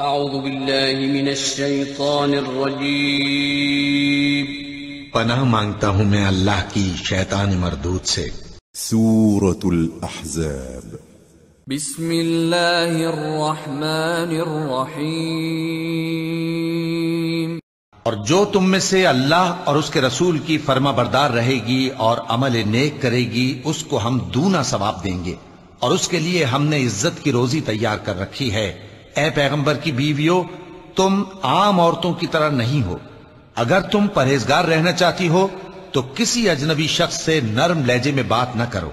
اعوذ باللہ من الشیطان الرجیم پناہ مانگتا ہوں میں اللہ کی شیطان مردود سے۔ سورة الأحزاب بسم اللہ الرحمن الرحیم۔ اور جو تم میں سے اللہ اور اس کے رسول کی فرما بردار رہے گی اور عمل نیک کرے گی اس کو ہم دونا ثواب دیں گے، اور اس کے لیے ہم نے عزت کی روزی تیار کر رکھی ہے۔ اے پیغمبر کی بیویوں، تم عام عورتوں کی طرح نہیں ہو۔ اگر تم پرہیزگار رہنا چاہتی ہو تو کسی اجنبی شخص سے نرم لہجے میں بات نہ کرو،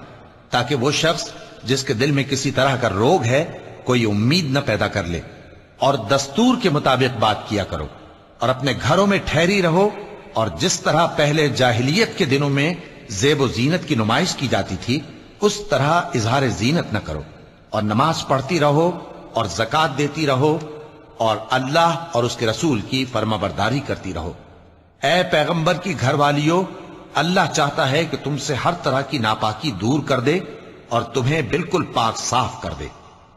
تاکہ وہ شخص جس کے دل میں کسی طرح کا روگ ہے کوئی امید نہ پیدا کر لے، اور دستور کے مطابق بات کیا کرو، اور اپنے گھروں میں ٹھہری رہو، اور جس طرح پہلے جاہلیت کے دنوں میں زیب و زینت کی نمائش کی جاتی تھی اس طرح اظہار زینت نہ کرو، اور نماز پڑھتی رہو اور زکوٰۃ دیتی رہو، اور اللہ اور اس کے رسول کی فرما برداری کرتی رہو۔ اے پیغمبر کی گھر والیوں، اللہ چاہتا ہے کہ تم سے ہر طرح کی ناپاکی دور کر دے اور تمہیں بالکل پاک صاف کر دے،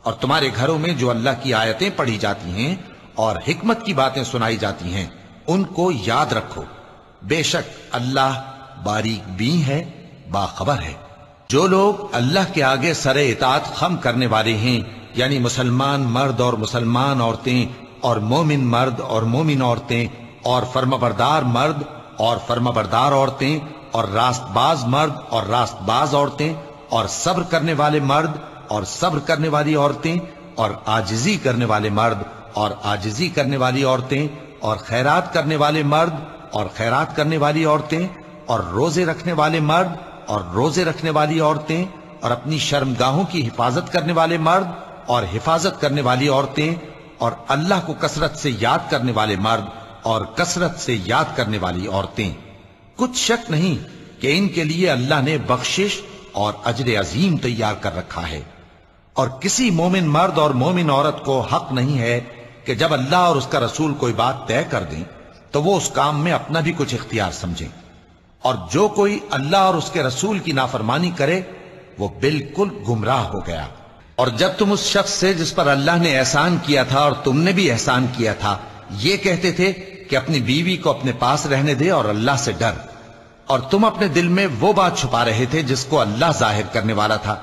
اور تمہارے گھروں میں جو اللہ کی آیتیں پڑھی جاتی ہیں اور حکمت کی باتیں سنائی جاتی ہیں ان کو یاد رکھو، بے شک اللہ باریک بین ہے، باخبر ہے۔ جو لوگ اللہ کے آگے سر اطاعت خم کرنے والے ہیں، یعنی مسلمان مرد اور مسلمان عورتیں، اور مومن مرد اور مومن عورتیں، اور فرمانبردار مرد اور فرمانبردار عورتیں، اور راست باز مرد اور راست باز عورتیں، اور صبر کرنے والے مرد اور صبر کرنے والی عورتیں، اور عاجزی کرنے والے مرد اور عاجزی کرنے والی عورتیں، اور خیرات کرنے والے مرد اور خیرات کرنے والی عورتیں، اور روزے رکھنے والے مرد اور روزے رکھنے والی عورتیں، اور اپنی شرمگاہوں کی حفاظت کرنے والے مرد اور حفاظت کرنے والی عورتیں، اور اللہ کو کثرت سے یاد کرنے والے مرد اور کثرت سے یاد کرنے والی عورتیں۔ کچھ شک نہیں کہ ان کے لیے اللہ نے بخشش اور اجر عظیم تیار کر رکھا ہے۔ اور کسی مومن مرد اور مومن عورت کو حق نہیں ہے کہ جب اللہ اور اس کا رسول کوئی بات طے کر دیں تو وہ اس کام میں اپنا بھی کچھ اختیار سمجھیں، اور جو کوئی اللہ اور اس کے رسول کی نافرمانی کرے وہ بالکل گمراہ ہو گیا۔ اور جب تم اس شخص سے جس پر اللہ نے احسان کیا تھا اور تم نے بھی احسان کیا تھا یہ کہتے تھے کہ اپنی بیوی کو اپنے پاس رہنے دے اور اللہ سے ڈر، اور تم اپنے دل میں وہ بات چھپا رہے تھے جس کو اللہ ظاہر کرنے والا تھا،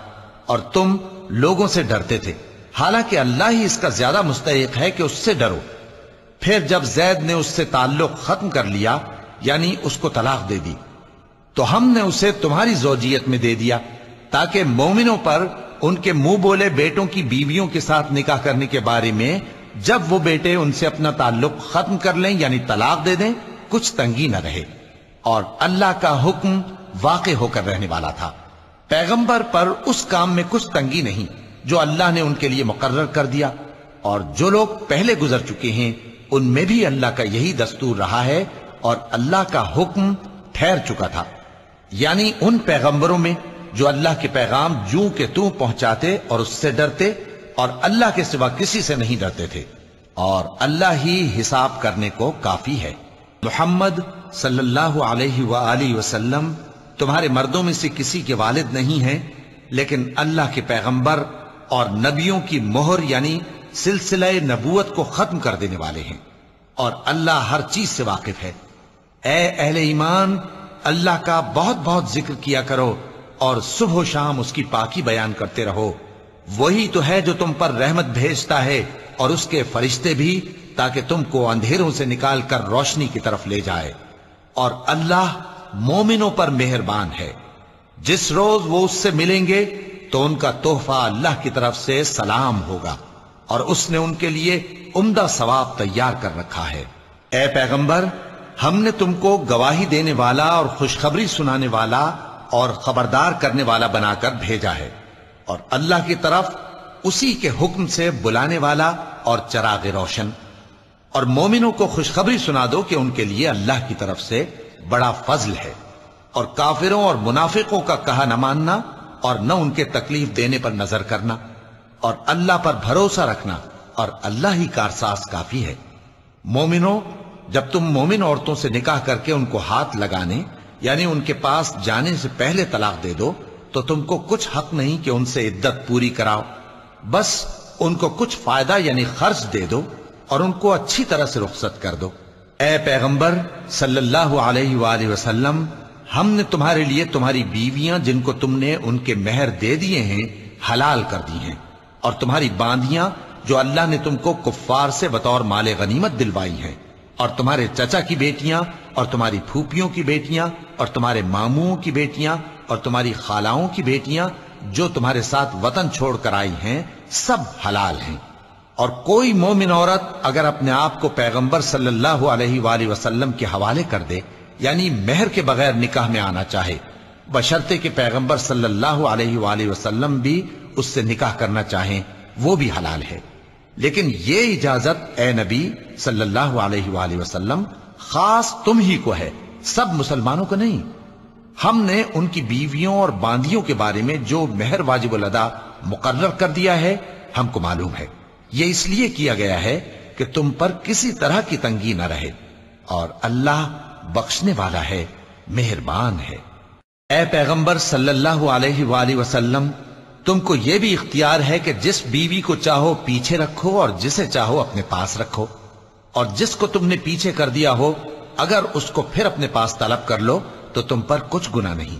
اور تم لوگوں سے ڈرتے تھے، حالانکہ اللہ ہی اس کا زیادہ مستحق ہے کہ اس سے ڈرو۔ پھر جب زید نے اس سے تعلق ختم کر لیا، یعنی اس کو طلاق دے دی، تو ہم نے اسے تمہاری زوجیت میں دے دیا تاکہ مومنوں پر ان کے منہ بولے بیٹوں کی بیویوں کے ساتھ نکاح کرنے کے بارے میں جب وہ بیٹے ان سے اپنا تعلق ختم کر لیں یعنی طلاق دے دیں کچھ تنگی نہ رہے، اور اللہ کا حکم واقع ہو کر رہنے والا تھا۔ پیغمبر پر اس کام میں کچھ تنگی نہیں جو اللہ نے ان کے لیے مقرر کر دیا، اور جو لوگ پہلے گزر چکے ہیں ان میں بھی اللہ کا یہی دستور رہا ہے، اور اللہ کا حکم ٹھہر چکا تھا، یعنی ان پیغمبروں میں جو اللہ کے پیغام جوں کہ توں پہنچاتے اور اس سے ڈرتے اور اللہ کے سوا کسی سے نہیں ڈرتے تھے، اور اللہ ہی حساب کرنے کو کافی ہے۔ محمد صلی اللہ علیہ وآلہ وسلم تمہارے مردوں میں سے کسی کے والد نہیں ہیں، لیکن اللہ کے پیغمبر اور نبیوں کی مہر یعنی سلسلہ نبوت کو ختم کر دینے والے ہیں، اور اللہ ہر چیز سے واقف ہے۔ اے اہل ایمان، اللہ کا بہت بہت ذکر کیا کرو اور صبح و شام اس کی پاکی بیان کرتے رہو، وہی تو ہے جو تم پر رحمت بھیجتا ہے اور اس کے فرشتے بھی، تاکہ تم کو اندھیروں سے نکال کر روشنی کی طرف لے جائے، اور اللہ مومنوں پر مہربان ہے۔ جس روز وہ اس سے ملیں گے تو ان کا تحفہ اللہ کی طرف سے سلام ہوگا، اور اس نے ان کے لیے عمدہ ثواب تیار کر رکھا ہے۔ اے پیغمبر، ہم نے تم کو گواہی دینے والا اور خوشخبری سنانے والا اور خبردار کرنے والا بنا کر بھیجا ہے، اور اللہ کی طرف اسی کے حکم سے بلانے والا اور چراغ روشن۔ اور مومنوں کو خوشخبری سنا دو کہ ان کے لیے اللہ کی طرف سے بڑا فضل ہے، اور کافروں اور منافقوں کا کہا نہ ماننا اور نہ ان کے تکلیف دینے پر نظر کرنا، اور اللہ پر بھروسہ رکھنا، اور اللہ ہی کارساز کافی ہے۔ مومنوں، جب تم مومن عورتوں سے نکاح کر کے ان کو ہاتھ لگانے یعنی ان کے پاس جانے سے پہلے طلاق دے دو تو تم کو کچھ حق نہیں کہ ان سے عدت پوری کراؤ، بس ان کو کچھ فائدہ یعنی خرچ دے دو، اور ان کو اچھی طرح سے رخصت کر دو۔ اے پیغمبر صلی اللہ علیہ وآلہ وسلم، ہم نے تمہارے لیے تمہاری بیویاں جن کو تم نے ان کے مہر دے دیے ہیں حلال کر دی ہیں، اور تمہاری باندیاں جو اللہ نے تم کو کفار سے بطور مال غنیمت دلوائی ہیں، اور تمہارے چچا کی بیٹیاں اور تمہاری پھوپھیوں کی بیٹیاں اور تمہارے ماموں کی بیٹیاں اور تمہاری خالاؤں کی بیٹیاں جو تمہارے ساتھ وطن چھوڑ کر آئی ہیں، سب حلال ہیں۔ اور کوئی مومن عورت اگر اپنے آپ کو پیغمبر صلی اللہ علیہ وآلہ وسلم کے حوالے کر دے، یعنی مہر کے بغیر نکاح میں آنا چاہے، بشرطے کہ پیغمبر صلی اللہ علیہ وآلہ وسلم بھی اس سے نکاح کرنا چاہیں، وہ بھی حلال ہے۔ لیکن یہ اجازت اے نبی صلی اللہ علیہ وآلہ وسلم خاص تم ہی کو ہے، سب مسلمانوں کو نہیں۔ ہم نے ان کی بیویوں اور باندیوں کے بارے میں جو مہر واجب الادا مقرر کر دیا ہے ہم کو معلوم ہے، یہ اس لیے کیا گیا ہے کہ تم پر کسی طرح کی تنگی نہ رہے، اور اللہ بخشنے والا ہے، مہربان ہے۔ اے پیغمبر صلی اللہ علیہ وآلہ وسلم، تم کو یہ بھی اختیار ہے کہ جس بیوی کو چاہو پیچھے رکھو اور جسے چاہو اپنے پاس رکھو، اور جس کو تم نے پیچھے کر دیا ہو اگر اس کو پھر اپنے پاس طلب کر لو تو تم پر کچھ گناہ نہیں۔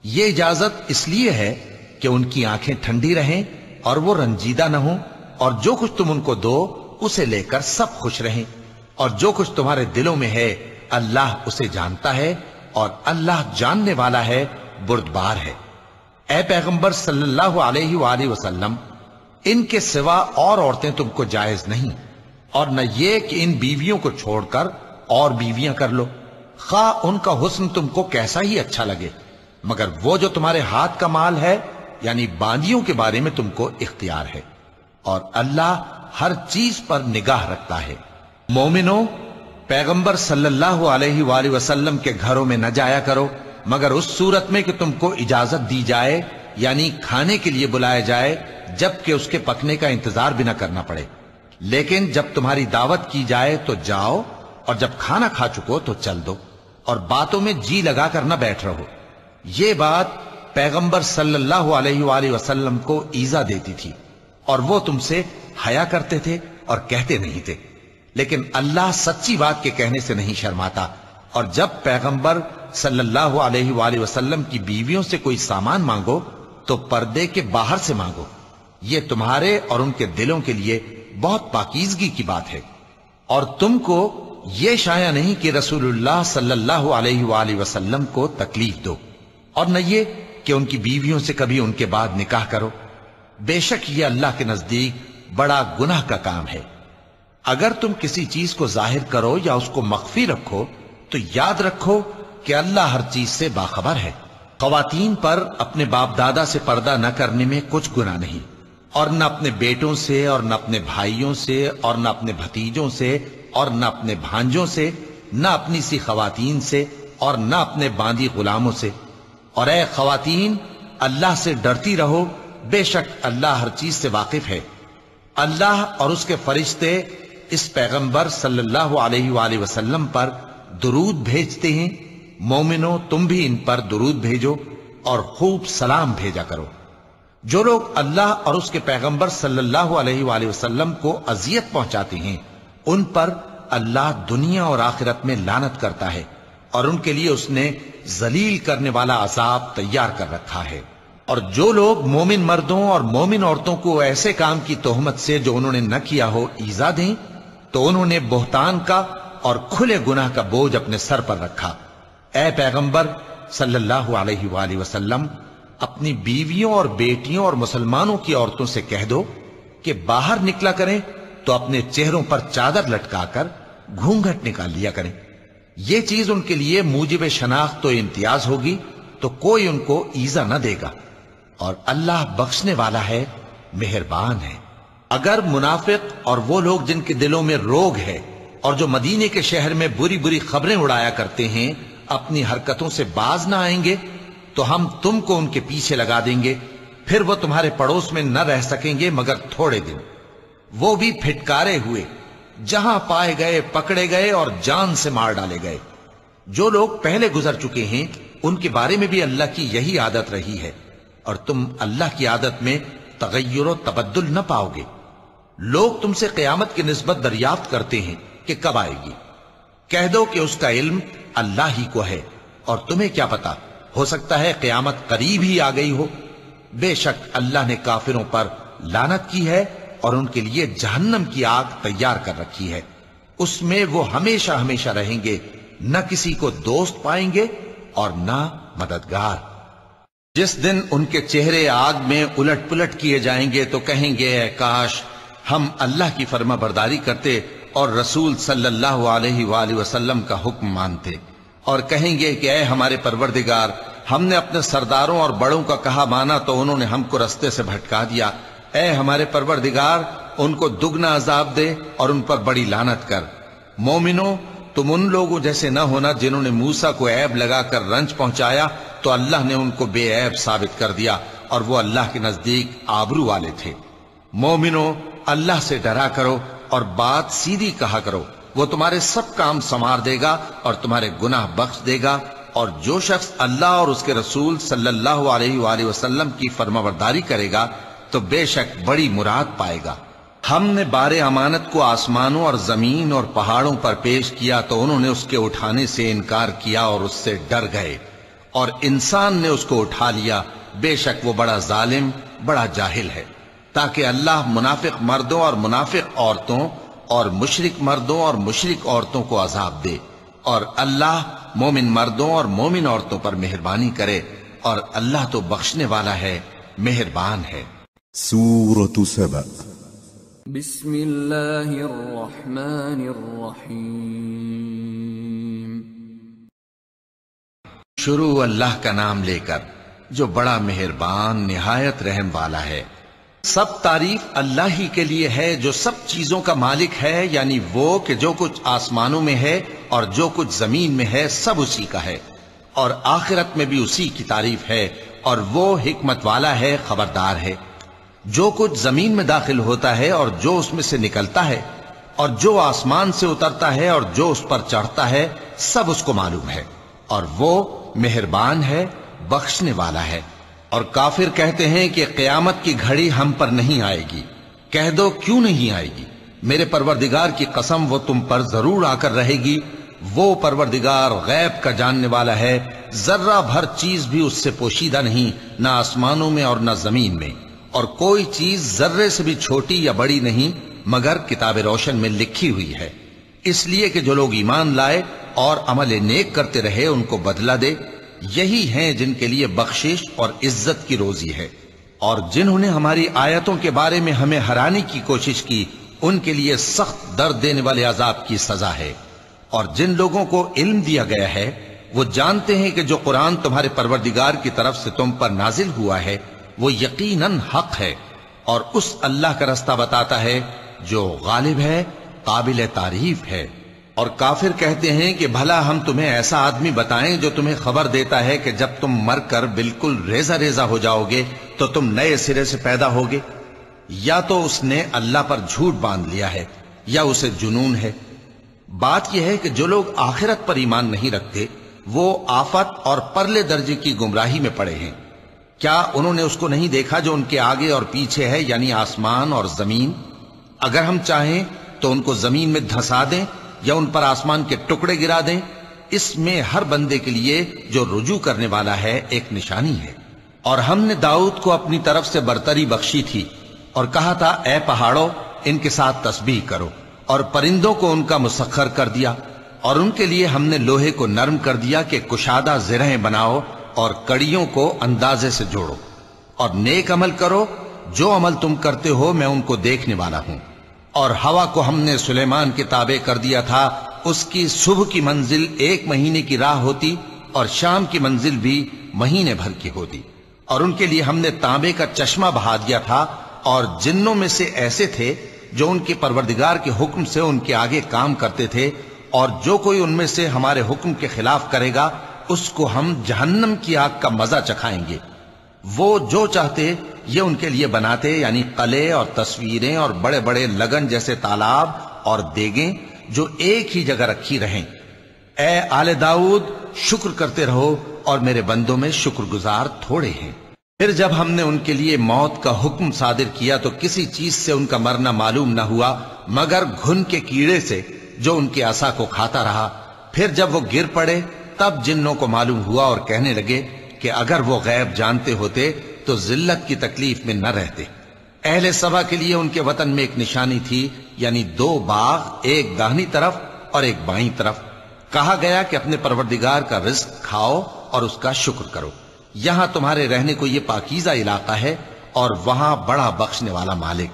یہ اجازت اس لیے ہے کہ ان کی آنکھیں ٹھنڈی رہیں اور وہ رنجیدہ نہ ہوں، اور جو کچھ تم ان کو دو اسے لے کر سب خوش رہیں، اور جو کچھ تمہارے دلوں میں ہے اللہ اسے جانتا ہے، اور اللہ جاننے والا ہے، بردبار ہے۔ اے پیغمبر صلی اللہ علیہ وآلہ وسلم، ان کے سوا اور عورتیں تم کو جائز نہیں، اور نہ یہ کہ ان بیویوں کو چھوڑ کر اور بیویاں کر لو، خواہ ان کا حسن تم کو کیسا ہی اچھا لگے، مگر وہ جو تمہارے ہاتھ کا مال ہے یعنی باندیوں کے بارے میں تم کو اختیار ہے، اور اللہ ہر چیز پر نگاہ رکھتا ہے۔ مومنو، پیغمبر صلی اللہ علیہ وآلہ وسلم کے گھروں میں نہ جایا کرو مگر اس صورت میں کہ تم کو اجازت دی جائے، یعنی کھانے کے لیے بلایا جائے جبکہ اس کے پکنے کا انتظار بھی نہ کرنا پڑے۔ لیکن جب تمہاری دعوت کی جائے تو جاؤ، اور جب کھانا کھا چکو تو چل دو، اور باتوں میں جی لگا کر نہ بیٹھ رہو۔ یہ بات پیغمبر صلی اللہ علیہ وآلہ وسلم کو ایذا دیتی تھی، اور وہ تم سے حیا کرتے تھے اور کہتے نہیں تھے، لیکن اللہ سچی بات کے کہنے سے نہیں شرماتا، اور جب پیغمبر صلی اللہ علیہ وآلہ وسلم کی بیویوں سے کوئی سامان مانگو تو پردے کے باہر سے مانگو، یہ تمہارے اور ان کے دلوں کے لیے بہت پاکیزگی کی بات ہے۔ اور تم کو یہ شایع نہیں کہ رسول اللہ صلی اللہ علیہ وآلہ وسلم کو تکلیف دو، اور نہ یہ کہ ان کی بیویوں سے کبھی ان کے بعد نکاح کرو، بے شک یہ اللہ کے نزدیک بڑا گناہ کا کام ہے۔ اگر تم کسی چیز کو ظاہر کرو یا اس کو مخفی رکھو تو یاد رکھو کہ اللہ ہر چیز سے باخبر ہے۔ خواتین پر اپنے باپ دادا سے پردہ نہ کرنے میں کچھ گناہ نہیں، اور نہ اپنے بیٹوں سے اور نہ اپنے بھائیوں سے اور نہ اپنے بھتیجوں سے اور نہ اپنے بھانجوں سے، نہ اپنی سی خواتین سے اور نہ اپنے باندی غلاموں سے۔ اور اے خواتین، اللہ سے ڈرتی رہو، بے شک اللہ ہر چیز سے واقف ہے۔ اللہ اور اس کے فرشتے اس پیغمبر صلی اللہ علیہ وآلہ وسلم پر درود بھیجتے ہیں، مومنو تم بھی ان پر درود بھیجو اور خوب سلام بھیجا کرو۔ جو لوگ اللہ اور اس کے پیغمبر صلی اللہ علیہ وآلہ وسلم کو اذیت پہنچاتے ہیں ان پر اللہ دنیا اور آخرت میں لعنت کرتا ہے، اور ان کے لیے اس نے ذلیل کرنے والا عذاب تیار کر رکھا ہے۔ اور جو لوگ مومن مردوں اور مومن عورتوں کو ایسے کام کی تہمت سے جو انہوں نے نہ کیا ہو ایذا دیں تو انہوں نے بہتان کا اور کھلے گناہ کا بوجھ اپنے سر پر رکھا۔ اے پیغمبر صلی اللہ علیہ وآلہ وسلم، اپنی بیویوں اور بیٹیوں اور مسلمانوں کی عورتوں سے کہہ دو کہ باہر نکلا کریں تو اپنے چہروں پر چادر لٹکا کر گھونگھٹ نکال لیا کریں، یہ چیز ان کے لیے موجب شناخت و امتیاز ہوگی تو کوئی ان کو ایذا نہ دے گا، اور اللہ بخشنے والا ہے، مہربان ہے۔ اگر منافق اور وہ لوگ جن کے دلوں میں روگ ہے اور جو مدینے کے شہر میں بری بری خبریں اڑایا کرتے ہیں اپنی حرکتوں سے باز نہ آئیں گے تو ہم تم کو ان کے پیچھے لگا دیں گے، پھر وہ تمہارے پڑوس میں نہ رہ سکیں گے مگر تھوڑے دن، وہ بھی پھٹکارے ہوئے، جہاں پائے گئے پکڑے گئے اور جان سے مار ڈالے گئے۔ جو لوگ پہلے گزر چکے ہیں ان کے بارے میں بھی اللہ کی یہی عادت رہی ہے، اور تم اللہ کی عادت میں تغیر و تبدل نہ پاؤ گے۔ لوگ تم سے قیامت کی نسبت دریافت کرتے ہیں کہ کب آئے گی. کہہ دو کہ اس کا علم اللہ ہی کو ہے، اور تمہیں کیا پتا، ہو سکتا ہے قیامت قریب ہی آ گئی ہو. بے شک اللہ نے کافروں پر لعنت کی ہے اور ان کے لیے جہنم کی آگ تیار کر رکھی ہے. اس میں وہ ہمیشہ ہمیشہ رہیں گے، نہ کسی کو دوست پائیں گے اور نہ مددگار. جس دن ان کے چہرے آگ میں الٹ پلٹ کیے جائیں گے تو کہیں گے اے کاش ہم اللہ کی فرما برداری کرتے اور رسول صلی اللہ علیہ وآلہ وسلم کا حکم مانتے، اور کہیں گے کہ اے ہمارے پروردگار، ہم نے اپنے سرداروں اور بڑوں کا کہا مانا تو انہوں نے ہم کو رستے سے بھٹکا دیا. اے ہمارے پروردگار، ان کو دگنا عذاب دے اور ان پر بڑی لعنت کر. مومنوں، تم ان لوگوں جیسے نہ ہونا جنہوں نے موسیٰ کو عیب لگا کر رنج پہنچایا تو اللہ نے ان کو بے عیب ثابت کر دیا اور وہ اللہ کے نزدیک آبرو والے تھے. مومنوں، اللہ سے ڈرا کرو اور بات سیدھی کہا کرو، وہ تمہارے سب کام سنوار دے گا اور تمہارے گناہ بخش دے گا. اور جو شخص اللہ اور اس کے رسول صلی اللہ علیہ وآلہ وسلم کی فرمانبرداری کرے گا تو بے شک بڑی مراد پائے گا. ہم نے بار امانت کو آسمانوں اور زمین اور پہاڑوں پر پیش کیا تو انہوں نے اس کے اٹھانے سے انکار کیا اور اس سے ڈر گئے، اور انسان نے اس کو اٹھا لیا. بے شک وہ بڑا ظالم، بڑا جاہل ہے. تاکہ اللہ منافق مردوں اور منافق عورتوں اور مشرک مردوں اور مشرک عورتوں کو عذاب دے، اور اللہ مومن مردوں اور مومن عورتوں پر مہربانی کرے، اور اللہ تو بخشنے والا ہے، مہربان ہے. سورة سبأ. بسم اللہ الرحمن الرحیم. شروع اللہ کا نام لے کر جو بڑا مہربان نہایت رحم والا ہے. سب تعریف اللہ ہی کے لیے ہے جو سب چیزوں کا مالک ہے، یعنی وہ کہ جو کچھ آسمانوں میں ہے اور جو کچھ زمین میں ہے سب اسی کا ہے، اور آخرت میں بھی اسی کی تعریف ہے، اور وہ حکمت والا ہے، خبردار ہے. جو کچھ زمین میں داخل ہوتا ہے اور جو اس میں سے نکلتا ہے اور جو آسمان سے اترتا ہے اور جو اس پر چڑھتا ہے سب اس کو معلوم ہے، اور وہ مہربان ہے، بخشنے والا ہے. اور کافر کہتے ہیں کہ قیامت کی گھڑی ہم پر نہیں آئے گی. کہہ دو کیوں نہیں آئے گی؟ میرے پروردگار کی قسم وہ تم پر ضرور آ کر رہے گی. وہ پروردگار غیب کا جاننے والا ہے، ذرہ بھر چیز بھی اس سے پوشیدہ نہیں، نہ آسمانوں میں اور نہ زمین میں، اور کوئی چیز ذرے سے بھی چھوٹی یا بڑی نہیں مگر کتاب روشن میں لکھی ہوئی ہے. اس لیے کہ جو لوگ ایمان لائے اور عمل نیک کرتے رہے ان کو بدلہ دے. یہی ہیں جن کے لیے بخشش اور عزت کی روزی ہے، اور جنہوں نے ہماری آیتوں کے بارے میں ہمیں ہرانے کی کوشش کی ان کے لیے سخت درد دینے والے عذاب کی سزا ہے. اور جن لوگوں کو علم دیا گیا ہے وہ جانتے ہیں کہ جو قرآن تمہارے پروردگار کی طرف سے تم پر نازل ہوا ہے وہ یقیناً حق ہے، اور اس اللہ کا رستہ بتاتا ہے جو غالب ہے، قابل تعریف ہے. اور کافر کہتے ہیں کہ بھلا ہم تمہیں ایسا آدمی بتائیں جو تمہیں خبر دیتا ہے کہ جب تم مر کر بالکل ریزہ ریزہ ہو جاؤ گے تو تم نئے سرے سے پیدا ہوگے. یا تو اس نے اللہ پر جھوٹ باندھ لیا ہے یا اسے جنون ہے. بات یہ ہے کہ جو لوگ آخرت پر ایمان نہیں رکھتے وہ آفت اور پرلے درجے کی گمراہی میں پڑے ہیں. کیا انہوں نے اس کو نہیں دیکھا جو ان کے آگے اور پیچھے ہے، یعنی آسمان اور زمین؟ اگر ہم چاہیں تو ان کو زمین میں دھسا دیں یا ان پر آسمان کے ٹکڑے گرا دیں. اس میں ہر بندے کے لیے جو رجوع کرنے والا ہے ایک نشانی ہے. اور ہم نے داؤد کو اپنی طرف سے برتری بخشی تھی اور کہا تھا اے پہاڑوں ان کے ساتھ تسبیح کرو، اور پرندوں کو ان کا مسخر کر دیا، اور ان کے لیے ہم نے لوہے کو نرم کر دیا کہ کشادہ زرہیں بناؤ اور کڑیوں کو اندازے سے جوڑو، اور نیک عمل کرو. جو عمل تم کرتے ہو میں ان کو دیکھنے والا ہوں. اور ہوا کو ہم نے سلیمان کے تابع کر دیا تھا، اس کی صبح کی منزل 1 مہینے کی راہ ہوتی اور شام کی منزل بھی مہینے بھر کی ہوتی. اور ان کے لیے ہم نے تانبے کا چشمہ بہا دیا تھا. اور جنوں میں سے ایسے تھے جو ان کے پروردگار کے حکم سے ان کے آگے کام کرتے تھے، اور جو کوئی ان میں سے ہمارے حکم کے خلاف کرے گا اس کو ہم جہنم کی آگ کا مزہ چکھائیں گے. وہ جو چاہتے یہ ان کے لیے بناتے، یعنی قلعے اور تصویریں اور بڑے بڑے لگن جیسے تالاب اور دیگیں جو ایک ہی جگہ رکھی رہیں. اے آل داؤد شکر کرتے رہو، اور میرے بندوں میں شکر گزار تھوڑے ہیں. پھر جب ہم نے ان کے لیے موت کا حکم صادر کیا تو کسی چیز سے ان کا مرنا معلوم نہ ہوا مگر گھن کے کیڑے سے جو ان کے عصا کو کھاتا رہا۔ پھر جب وہ گر پڑے تب جنوں کو معلوم ہوا اور کہنے لگے کہ اگر وہ غیب جانتے ہوتے تو ذلت کی تکلیف میں نہ رہتے۔ اہل سبا کے لیے ان کے وطن میں ایک نشانی تھی، یعنی 2 باغ، ایک داہنی طرف اور ایک بائیں طرف۔ کہا گیا کہ اپنے پروردگار کا رزق کھاؤ اور اس کا شکر کرو، یہاں تمہارے رہنے کو یہ پاکیزہ علاقہ ہے اور وہاں بڑا بخشنے والا مالک۔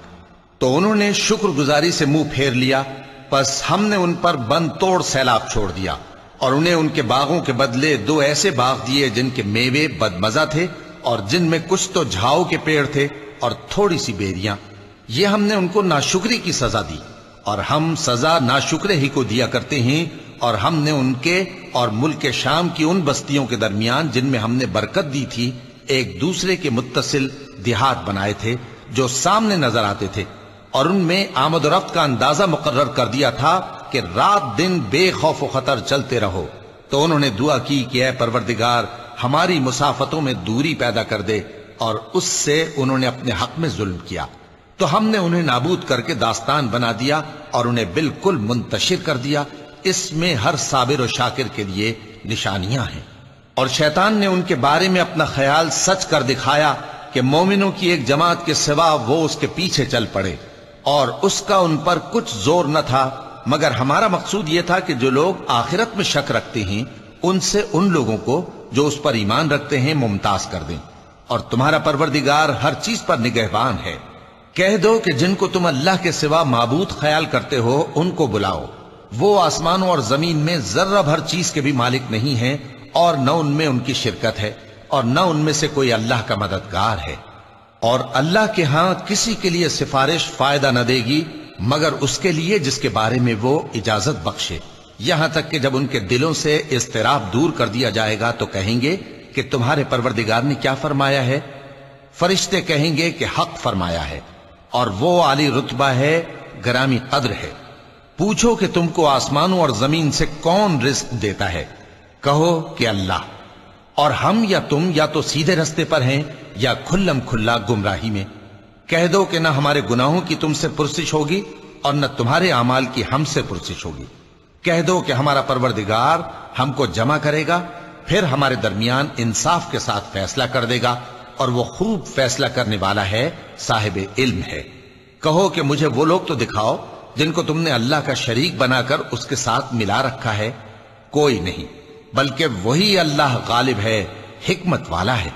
تو انہوں نے شکر گزاری سے منہ پھیر لیا، پس ہم نے ان پر بند توڑ سیلاب چھوڑ دیا اور انہیں ان کے باغوں کے بدلے 2 ایسے باغ دیے جن کے میوے بدمزہ تھے اور جن میں کچھ تو جھاؤ کے پیڑ تھے اور تھوڑی سی بیریاں۔ یہ ہم نے ان کو ناشکری کی سزا دی، اور ہم سزا ناشکرے ہی کو دیا کرتے ہیں۔ اور ہم نے ان کے اور ملک شام کی ان بستیوں کے درمیان جن میں ہم نے برکت دی تھی ایک دوسرے کے متصل دیہات بنائے تھے جو سامنے نظر آتے تھے، اور ان میں آمد و رفت کا اندازہ مقرر کر دیا تھا کہ رات دن بے خوف و خطر چلتے رہو۔ تو انہوں نے دعا کی کہ اے پروردگار ہماری مسافتوں میں دوری پیدا کر دے، اور اس سے انہوں نے اپنے حق میں ظلم کیا تو ہم نے انہیں نابود کر کے داستان بنا دیا اور انہیں بالکل منتشر کر دیا۔ اس میں ہر صابر و شاکر کے لیے نشانیاں ہیں۔ اور شیطان نے ان کے بارے میں اپنا خیال سچ کر دکھایا کہ مومنوں کی ایک جماعت کے سوا وہ اس کے پیچھے چل پڑے، اور اس کا ان پر کچھ زور نہ تھا، مگر ہمارا مقصود یہ تھا کہ جو لوگ آخرت میں شک رکھتے ہیں ان سے ان لوگوں کو جو اس پر ایمان رکھتے ہیں ممتاز کر دیں، اور تمہارا پروردگار ہر چیز پر نگہبان ہے۔ کہہ دو کہ جن کو تم اللہ کے سوا معبود خیال کرتے ہو ان کو بلاؤ، وہ آسمانوں اور زمین میں ذرہ بھر چیز کے بھی مالک نہیں ہیں، اور نہ ان میں ان کی شرکت ہے، اور نہ ان میں سے کوئی اللہ کا مددگار ہے۔ اور اللہ کے ہاں کسی کے لیے سفارش فائدہ نہ دے گی مگر اس کے لیے جس کے بارے میں وہ اجازت بخشے، یہاں تک کہ جب ان کے دلوں سے اضطراب دور کر دیا جائے گا تو کہیں گے کہ تمہارے پروردگار نے کیا فرمایا ہے؟ فرشتے کہیں گے کہ حق فرمایا ہے، اور وہ عالی رتبہ ہے، گرامی قدر ہے۔ پوچھو کہ تم کو آسمانوں اور زمین سے کون رزق دیتا ہے؟ کہو کہ اللہ، اور ہم یا تم یا تو سیدھے رستے پر ہیں یا کھلم کھلا گمراہی میں۔ کہہ دو کہ نہ ہمارے گناہوں کی تم سے پرسش ہوگی اور نہ تمہارے اعمال کی ہم سے پرسش ہوگی۔ کہہ دو کہ ہمارا پروردگار ہم کو جمع کرے گا، پھر ہمارے درمیان انصاف کے ساتھ فیصلہ کر دے گا، اور وہ خوب فیصلہ کرنے والا ہے، صاحب علم ہے۔ کہو کہ مجھے وہ لوگ تو دکھاؤ جن کو تم نے اللہ کا شریک بنا کر اس کے ساتھ ملا رکھا ہے۔ کوئی نہیں، بلکہ وہی اللہ غالب ہے، حکمت والا ہے۔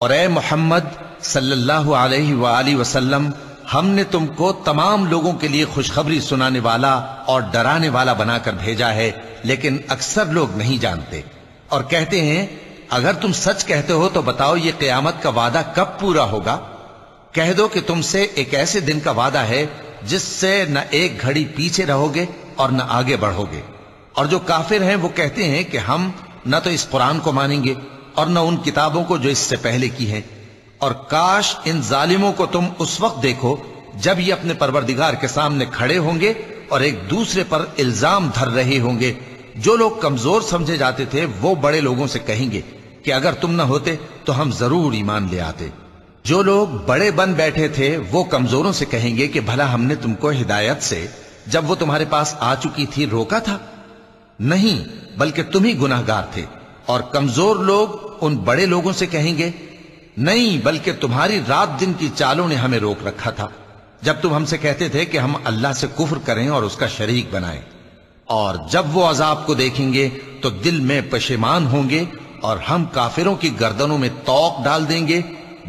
اور اے محمد صلی اللہ علیہ وآلہ وسلم، ہم نے تم کو تمام لوگوں کے لیے خوشخبری سنانے والا اور ڈرانے والا بنا کر بھیجا ہے، لیکن اکثر لوگ نہیں جانتے، اور کہتے ہیں اگر تم سچ کہتے ہو تو بتاؤ یہ قیامت کا وعدہ کب پورا ہوگا؟ کہہ دو کہ تم سے ایک ایسے دن کا وعدہ ہے جس سے نہ ایک گھڑی پیچھے رہو گے اور نہ آگے بڑھو گے۔ اور جو کافر ہیں وہ کہتے ہیں کہ ہم نہ تو اس قرآن کو مانیں گے اور نہ ان کتابوں کو جو اس سے پہلے کی ہیں، اور کاش ان ظالموں کو تم اس وقت دیکھو جب یہ اپنے پروردگار کے سامنے کھڑے ہوں گے اور ایک دوسرے پر الزام دھر رہے ہوں گے۔ جو لوگ کمزور سمجھے جاتے تھے وہ بڑے لوگوں سے کہیں گے کہ اگر تم نہ ہوتے تو ہم ضرور ایمان لے آتے۔ جو لوگ بڑے بن بیٹھے تھے وہ کمزوروں سے کہیں گے کہ بھلا ہم نے تم کو ہدایت سے جب وہ تمہارے پاس آ چکی تھی روکا تھا؟ نہیں، بلکہ تم ہی گناہ گار تھے۔ اور کمزور لوگ ان بڑے لوگوں سے کہیں گے نہیں، بلکہ تمہاری رات دن کی چالوں نے ہمیں روک رکھا تھا جب تم ہم سے کہتے تھے کہ ہم اللہ سے کفر کریں اور اس کا شریک بنائیں۔ اور جب وہ عذاب کو دیکھیں گے تو دل میں پشیمان ہوں گے، اور ہم کافروں کی گردنوں میں طوق ڈال دیں گے۔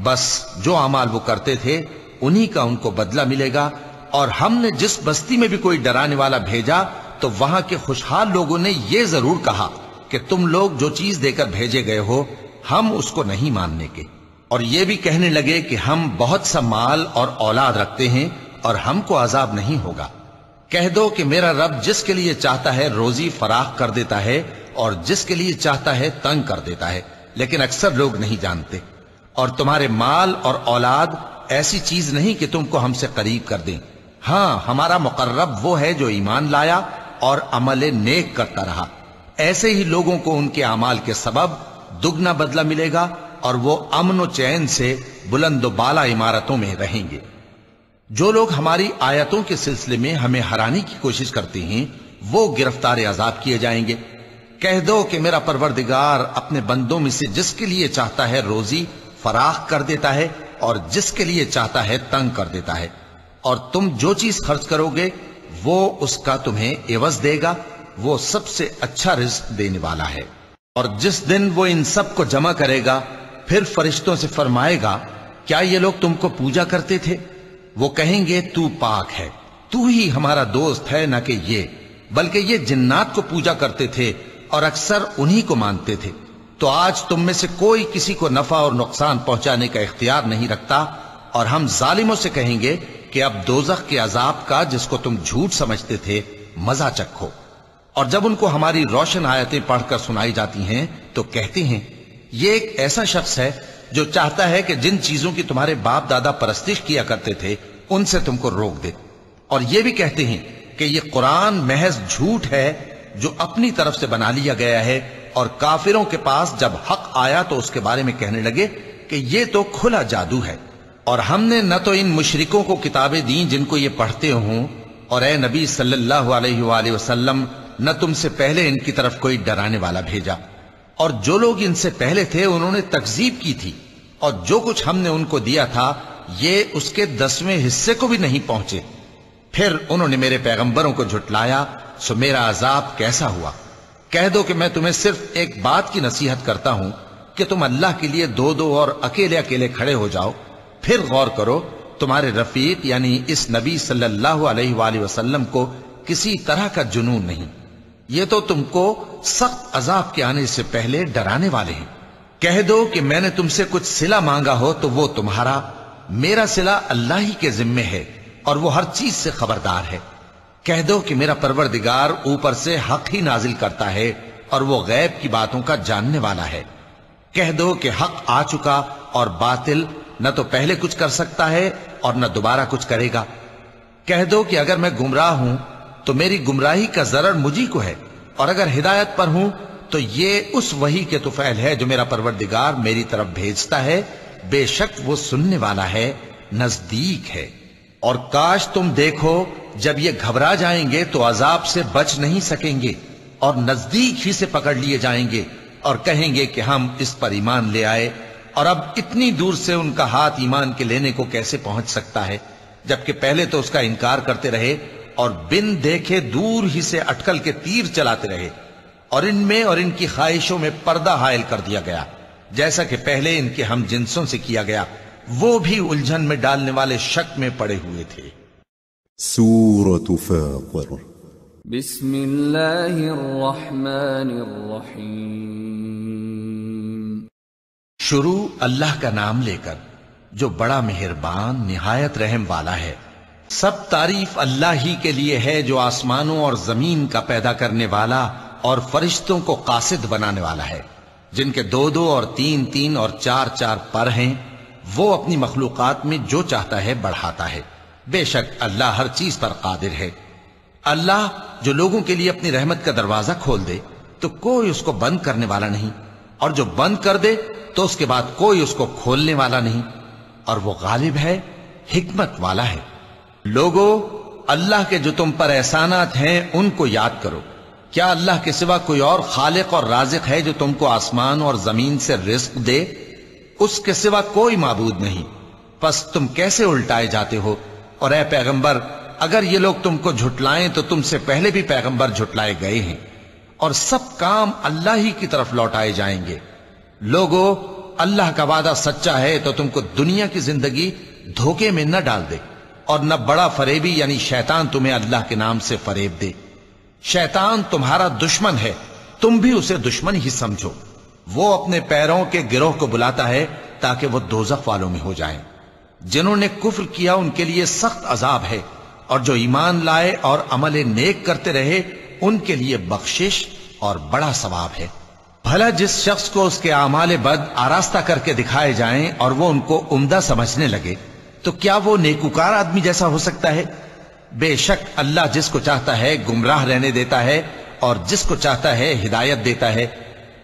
بس جو اعمال وہ کرتے تھے انہی کا ان کو بدلہ ملے گا۔ اور ہم نے جس بستی میں بھی کوئی ڈرانے والا بھیجا تو وہاں کے خوشحال لوگوں نے یہ ضرور کہا کہ تم لوگ جو چیز دے کر بھیجے گئے ہو ہم اس کو نہیں ماننے کے، اور یہ بھی کہنے لگے کہ ہم بہت سا مال اور اولاد رکھتے ہیں اور ہم کو عذاب نہیں ہوگا۔ کہہ دو کہ میرا رب جس کے لیے چاہتا ہے روزی فراخ کر دیتا ہے اور جس کے لیے چاہتا ہے تنگ کر دیتا ہے، لیکن اکثر لوگ نہیں جانتے۔ اور تمہارے مال اور اولاد ایسی چیز نہیں کہ تم کو ہم سے قریب کر دیں۔ ہاں، ہمارا مقرب وہ ہے جو ایمان لایا اور عمل نیک کرتا رہا۔ ایسے ہی لوگوں کو ان کے اعمال کے سبب دگنا بدلہ ملے گا، اور وہ امن و چین سے بلند و بالا عمارتوں میں رہیں گے۔ جو لوگ ہماری آیتوں کے سلسلے میں ہمیں ہرانے کی کوشش کرتے ہیں وہ گرفتار عذاب کیے جائیں گے۔ کہہ دو کہ میرا پروردگار اپنے بندوں میں سے جس کے لیے چاہتا ہے روزی فراخ کر دیتا ہے اور جس کے لیے چاہتا ہے تنگ کر دیتا ہے، اور تم جو چیز خرچ کرو گے وہ اس کا تمہیں عوض دے گا، وہ سب سے اچھا رزق دینے والا ہے۔ اور جس دن وہ ان سب کو جمع کرے گا پھر فرشتوں سے فرمائے گا کیا یہ لوگ تم کو پوجا کرتے تھے؟ وہ کہیں گے تو پاک ہے، تو ہی ہمارا دوست ہے، نہ کہ یہ، بلکہ یہ جنات کو پوجا کرتے تھے اور اکثر انہی کو مانتے تھے۔ تو آج تم میں سے کوئی کسی کو نفع اور نقصان پہنچانے کا اختیار نہیں رکھتا، اور ہم ظالموں سے کہیں گے کہ اب دوزخ کے عذاب کا جس کو تم جھوٹ سمجھتے تھے مزہ چکھو۔ اور جب ان کو ہماری روشن آیتیں پڑھ کر سنائی جاتی ہیں تو کہتے ہیں یہ ایک ایسا شخص ہے جو چاہتا ہے کہ جن چیزوں کی تمہارے باپ دادا پرستش کیا کرتے تھے ان سے تم کو روک دے، اور یہ بھی کہتے ہیں کہ یہ قرآن محض جھوٹ ہے جو اپنی طرف سے بنا لیا گیا ہے، اور کافروں کے پاس جب حق آیا تو اس کے بارے میں کہنے لگے کہ یہ تو کھلا جادو ہے۔ اور ہم نے نہ تو ان مشرکوں کو کتابیں دیں جن کو یہ پڑھتے ہوں، اور اے نبی صلی اللہ علیہ وآلہ وسلم نہ تم سے پہلے ان کی طرف کوئی ڈرانے والا بھیجا، اور جو لوگ ان سے پہلے تھے انہوں نے تکذیب کی تھی، اور جو کچھ ہم نے ان کو دیا تھا یہ اس کے 10ویں حصے کو بھی نہیں پہنچے۔ پھر انہوں نے میرے پیغمبروں کو جھٹلایا، سو میرا عذاب کیسا ہوا۔ کہہ دو کہ میں تمہیں صرف ایک بات کی نصیحت کرتا ہوں کہ تم اللہ کے لیے دو دو اور اکیلے اکیلے کھڑے ہو جاؤ، پھر غور کرو تمہارے رفیق یعنی اس نبی صلی اللہ علیہ وآلہ وسلم کو کسی طرح کا جنون نہیں، یہ تو تم کو سخت عذاب کے آنے سے پہلے ڈرانے والے ہیں۔ کہہ دو کہ میں نے تم سے کچھ صلہ مانگا ہو تو وہ تمہارا، میرا صلہ اللہ ہی کے ذمے ہے اور وہ ہر چیز سے خبردار ہے۔ کہہ دو کہ میرا پروردگار اوپر سے حق ہی نازل کرتا ہے اور وہ غیب کی باتوں کا جاننے والا ہے۔ کہہ دو کہ حق آ چکا اور باطل نہ تو پہلے کچھ کر سکتا ہے اور نہ دوبارہ کچھ کرے گا۔ کہہ دو کہ اگر میں گمراہ ہوں تو میری گمراہی کا ضرر مجھی کو ہے، اور اگر ہدایت پر ہوں تو یہ اس وحی کے طفیل ہے جو میرا پروردگار میری طرف بھیجتا ہے، بے شک وہ سننے والا ہے، نزدیک ہے۔ اور کاش تم دیکھو جب یہ گھبرا جائیں گے تو عذاب سے بچ نہیں سکیں گے اور نزدیک ہی سے پکڑ لیے جائیں گے، اور کہیں گے کہ ہم اس پر ایمان لے آئے، اور اب اتنی دور سے ان کا ہاتھ ایمان کے لینے کو کیسے پہنچ سکتا ہے، جبکہ پہلے تو اس کا انکار کرتے رہے اور بن دیکھے دور ہی سے اٹکل کے تیر چلاتے رہے، اور ان میں اور ان کی خواہشوں میں پردہ حائل کر دیا گیا، جیسا کہ پہلے ان کے ہم جنسوں سے کیا گیا، وہ بھی الجھن میں ڈالنے والے شک میں پڑے ہوئے تھے۔ سورة فاطر بسم اللہ الرحمن الرحیم۔ شروع اللہ کا نام لے کر جو بڑا مہربان نہایت رحم والا ہے۔ سب تعریف اللہ ہی کے لیے ہے جو آسمانوں اور زمین کا پیدا کرنے والا اور فرشتوں کو قاصد بنانے والا ہے، جن کے 2 اور 3 اور 4 پر ہیں، وہ اپنی مخلوقات میں جو چاہتا ہے بڑھاتا ہے، بے شک اللہ ہر چیز پر قادر ہے۔ اللہ جو لوگوں کے لیے اپنی رحمت کا دروازہ کھول دے تو کوئی اس کو بند کرنے والا نہیں، اور جو بند کر دے تو اس کے بعد کوئی اس کو کھولنے والا نہیں، اور وہ غالب ہے، حکمت والا ہے۔ لوگو اللہ کے جو تم پر احسانات ہیں ان کو یاد کرو۔ کیا اللہ کے سوا کوئی اور خالق اور رازق ہے جو تم کو آسمان اور زمین سے رزق دے؟ اس کے سوا کوئی معبود نہیں، پس تم کیسے الٹائے جاتے ہو؟ اور اے پیغمبر اگر یہ لوگ تم کو جھٹلائیں تو تم سے پہلے بھی پیغمبر جھٹلائے گئے ہیں، اور سب کام اللہ ہی کی طرف لوٹائے جائیں گے۔ لوگو اللہ کا وعدہ سچا ہے تو تم کو دنیا کی زندگی دھوکے میں نہ ڈال دے، اور نہ بڑا فریبی یعنی شیطان تمہیں اللہ کے نام سے فریب دے۔ شیطان تمہارا دشمن ہے، تم بھی اسے دشمن ہی سمجھو۔ وہ اپنے پیروں کے گروہ کو بلاتا ہے تاکہ وہ دوزخ والوں میں ہو جائیں۔ جنہوں نے کفر کیا ان کے لیے سخت عذاب ہے، اور جو ایمان لائے اور عمل نیک کرتے رہے ان کے لیے بخشش اور بڑا ثواب ہے۔ بھلا جس شخص کو اس کے اعمال بد آراستہ کر کے دکھائے جائیں اور وہ ان کو عمدہ سمجھنے لگے تو کیا وہ نیکوکار آدمی جیسا ہو سکتا ہے؟ بے شک اللہ جس کو چاہتا ہے گمراہ رہنے دیتا ہے اور جس کو چاہتا ہے ہدایت دیتا ہے۔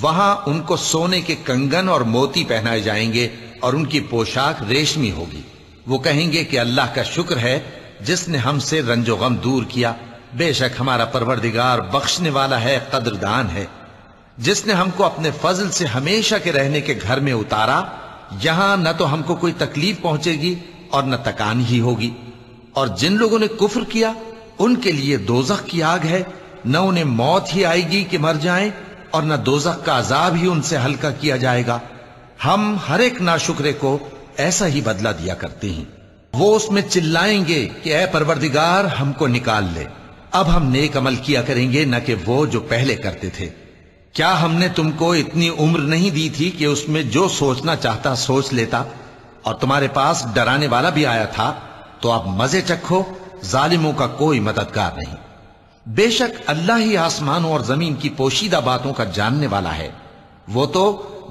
وہاں ان کو سونے کے کنگن اور موتی پہنائے جائیں گے اور ان کی پوشاک ریشمی ہوگی۔ وہ کہیں گے کہ اللہ کا شکر ہے جس نے ہم سے رنج و غم دور کیا، بے شک ہمارا پروردگار بخشنے والا ہے، قدردان ہے، جس نے ہم کو اپنے فضل سے ہمیشہ کے رہنے کے گھر میں اتارا، یہاں نہ تو ہم کو کوئی تکلیف پہنچے گی اور نہ تکان ہی ہوگی۔ اور جن لوگوں نے کفر کیا ان کے لیے دوزخ کی آگ ہے، نہ انہیں موت ہی آئے گی کہ مر جائیں اور نہ دوزخ کا عذاب ہی ان سے ہلکا کیا جائے گا۔ ہم ہر ایک ناشکرے کو ایسا ہی بدلہ دیا کرتے ہیں۔ وہ اس میں چلائیں گے کہ اے پروردگار ہم کو نکال لے، اب ہم نیک عمل کیا کریں گے نہ کہ وہ جو پہلے کرتے تھے۔ کیا ہم نے تم کو اتنی عمر نہیں دی تھی کہ اس میں جو سوچنا چاہتا سوچ لیتا، اور تمہارے پاس ڈرانے والا بھی آیا تھا؟ تو اب مزے چکھو، ظالموں کا کوئی مددگار نہیں۔ بے شک اللہ ہی آسمانوں اور زمین کی پوشیدہ باتوں کا جاننے والا ہے، وہ تو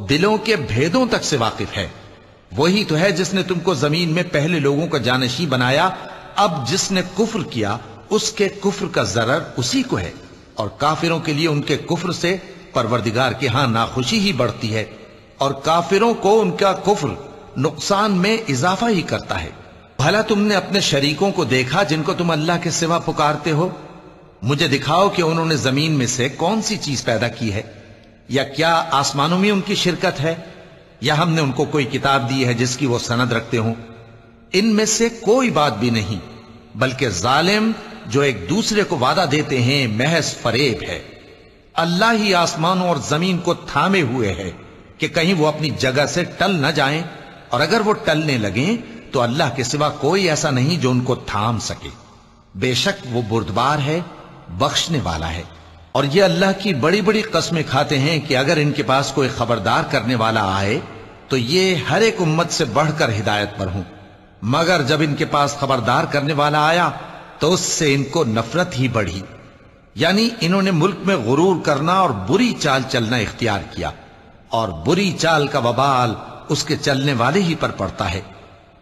دلوں کے بھیدوں تک سے واقف ہے۔ وہی تو ہے جس نے تم کو زمین میں پہلے لوگوں کا جانشین بنایا، اب جس نے کفر کیا اس کے کفر کا ضرر اسی کو ہے، اور کافروں کے لیے ان کے کفر سے پروردگار کے ہاں ناخوشی ہی بڑھتی ہے، اور کافروں کو ان کا کفر نقصان میں اضافہ ہی کرتا ہے۔ بھلا تم نے اپنے شریکوں کو دیکھا جن کو تم اللہ کے سوا پکارتے ہو؟ مجھے دکھاؤ کہ انہوں نے زمین میں سے کون سی چیز پیدا کی ہے، یا کیا آسمانوں میں ان کی شرکت ہے، یا ہم نے ان کو کوئی کتاب دی ہے جس کی وہ سند رکھتے ہوں؟ ان میں سے کوئی بات بھی نہیں، بلکہ ظالم جو ایک دوسرے کو وعدہ دیتے ہیں محض فریب ہے۔ اللہ ہی آسمانوں اور زمین کو تھامے ہوئے ہے کہ کہیں وہ اپنی جگہ سے ٹل نہ جائیں، اور اگر وہ ٹلنے لگیں تو اللہ کے سوا کوئی ایسا نہیں جو ان کو تھام سکے۔ بے شک وہ بردبار ہے، بخشنے والا ہے۔ اور یہ اللہ کی بڑی بڑی قسمیں کھاتے ہیں کہ اگر ان کے پاس کوئی خبردار کرنے والا آئے تو یہ ہر ایک امت سے بڑھ کر ہدایت پر ہوں، مگر جب ان کے پاس خبردار کرنے والا آیا تو اس سے ان کو نفرت ہی بڑھی، یعنی انہوں نے ملک میں غرور کرنا اور بری چال چلنا اختیار کیا، اور بری چال کا وبال اس کے چلنے والے ہی پر پڑتا ہے۔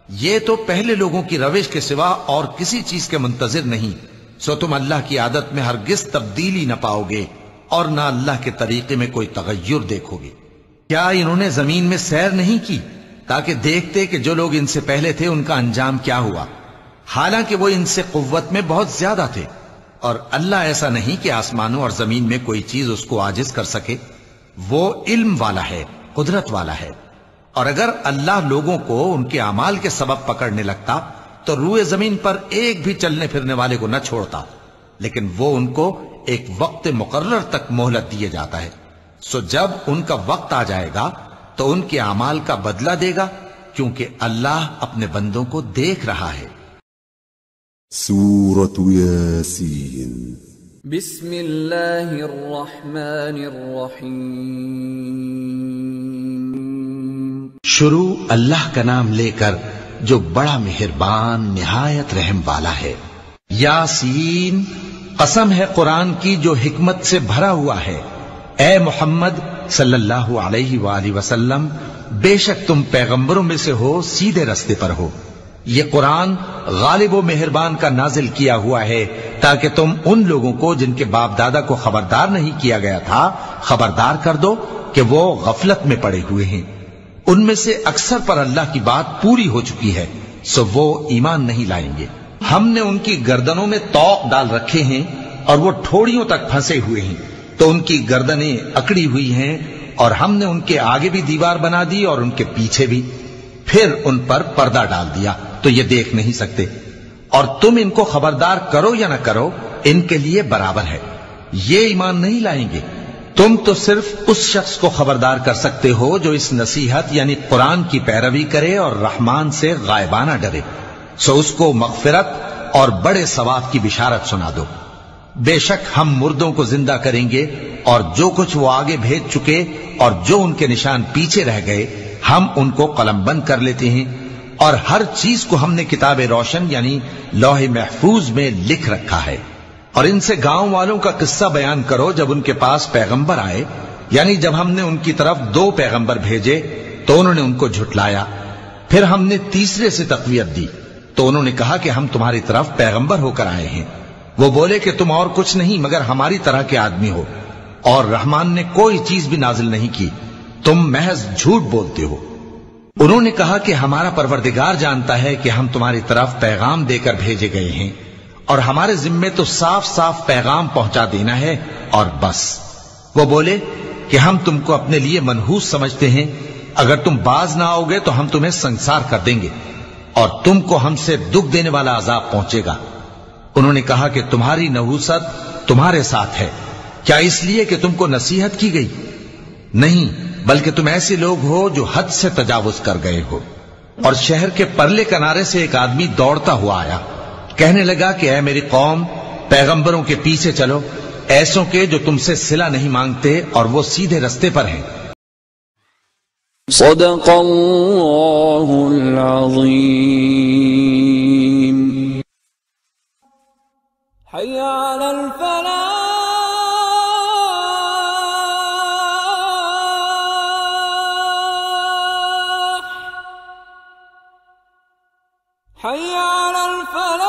یہ تو پہلے لوگوں کی روش کے سوا اور کسی چیز کے منتظر نہیں، سو تم اللہ کی عادت میں ہرگز تبدیلی نہ پاؤ گے اور نہ اللہ کے طریقے میں کوئی تغیر دیکھو گے۔ کیا انہوں نے زمین میں سیر نہیں کی تاکہ دیکھتے کہ جو لوگ ان سے پہلے تھے ان کا انجام کیا ہوا، حالانکہ وہ ان سے قوت میں بہت زیادہ تھے؟ اور اللہ ایسا نہیں کہ آسمانوں اور زمین میں کوئی چیز اس کو عاجز کر سکے، وہ علم والا ہے، قدرت والا ہے۔ اور اگر اللہ لوگوں کو ان کے اعمال کے سبب پکڑنے لگتا تو روئے زمین پر ایک بھی چلنے پھرنے والے کو نہ چھوڑتا، لیکن وہ ان کو ایک وقت مقرر تک مہلت دیے جاتا ہے، سو جب ان کا وقت آ جائے گا تو ان کے اعمال کا بدلہ دے گا، کیونکہ اللہ اپنے بندوں کو دیکھ رہا ہے۔ سورة ياسين بسم اللہ الرحمن الرحیم۔ شروع اللہ کا نام لے کر جو بڑا مہربان نہایت رحم والا ہے۔ یاسین، قسم ہے قرآن کی جو حکمت سے بھرا ہوا ہے۔ اے محمد صلی اللہ علیہ وآلہ وسلم، بے شک تم پیغمبروں میں سے ہو، سیدھے رستے پر ہو۔ یہ قرآن غالب و مہربان کا نازل کیا ہوا ہے تاکہ تم ان لوگوں کو جن کے باپ دادا کو خبردار نہیں کیا گیا تھا خبردار کر دو کہ وہ غفلت میں پڑے ہوئے ہیں۔ ان میں سے اکثر پر اللہ کی بات پوری ہو چکی ہے، سو وہ ایمان نہیں لائیں گے۔ ہم نے ان کی گردنوں میں طوق ڈال رکھے ہیں اور وہ ٹھوڑیوں تک پھنسے ہوئے ہیں، تو ان کی گردنیں اکڑی ہوئی ہیں، اور ہم نے ان کے آگے بھی دیوار بنا دی اور ان کے پیچھے بھی، پھر ان پر پردہ ڈال دیا تو یہ دیکھ نہیں سکتے۔ اور تم ان کو خبردار کرو یا نہ کرو، ان کے لیے برابر ہے، یہ ایمان نہیں لائیں گے۔ تم تو صرف اس شخص کو خبردار کر سکتے ہو جو اس نصیحت یعنی قرآن کی پیروی کرے اور رحمان سے غائبانہ ڈرے، سو اس کو مغفرت اور بڑے ثواب کی بشارت سنا دو۔ بے شک ہم مردوں کو زندہ کریں گے، اور جو کچھ وہ آگے بھیج چکے اور جو ان کے نشان پیچھے رہ گئے ہم ان کو قلم بند کر لیتے ہیں، اور ہر چیز کو ہم نے کتاب روشن یعنی لوح محفوظ میں لکھ رکھا ہے۔ اور ان سے گاؤں والوں کا قصہ بیان کرو جب ان کے پاس پیغمبر آئے، یعنی جب ہم نے ان کی طرف 2 پیغمبر بھیجے تو انہوں نے ان کو جھٹلایا، پھر ہم نے تیسرے سے تقویت دی تو انہوں نے کہا کہ ہم تمہاری طرف پیغمبر ہو کر آئے ہیں۔ وہ بولے کہ تم اور کچھ نہیں مگر ہماری طرح کے آدمی ہو، اور رحمان نے کوئی چیز بھی نازل نہیں کی، تم محض جھوٹ بولتے ہو۔ انہوں نے کہا کہ ہمارا پروردگار جانتا ہے کہ ہم تمہاری طرف پیغام دے کر بھیجے گئے ہیں، اور ہمارے ذمے تو صاف صاف پیغام پہنچا دینا ہے اور بس۔ وہ بولے کہ ہم تم کو اپنے لیے منحوس سمجھتے ہیں، اگر تم باز نہ آؤ گے تو ہم تمہیں سنسار کر دیں گے اور تم کو ہم سے دکھ دینے والا عذاب پہنچے گا۔ انہوں نے کہا کہ تمہاری نحوست تمہارے ساتھ ہے، کیا اس لیے کہ تم کو نصیحت کی گئی؟ نہیں، بلکہ تم ایسے لوگ ہو جو حد سے تجاوز کر گئے ہو۔ اور شہر کے پرلے کنارے سے ایک آدمی دوڑتا ہوا آیا، کہنے لگا کہ اے میری قوم، پیغمبروں کے پیچھے چلو، ایسوں کے جو تم سے صلہ نہیں مانگتے اور وہ سیدھے رستے پر ہیں۔ صدق اللہ العظیم۔ حی علی الفلاح، حی علی الفلاح۔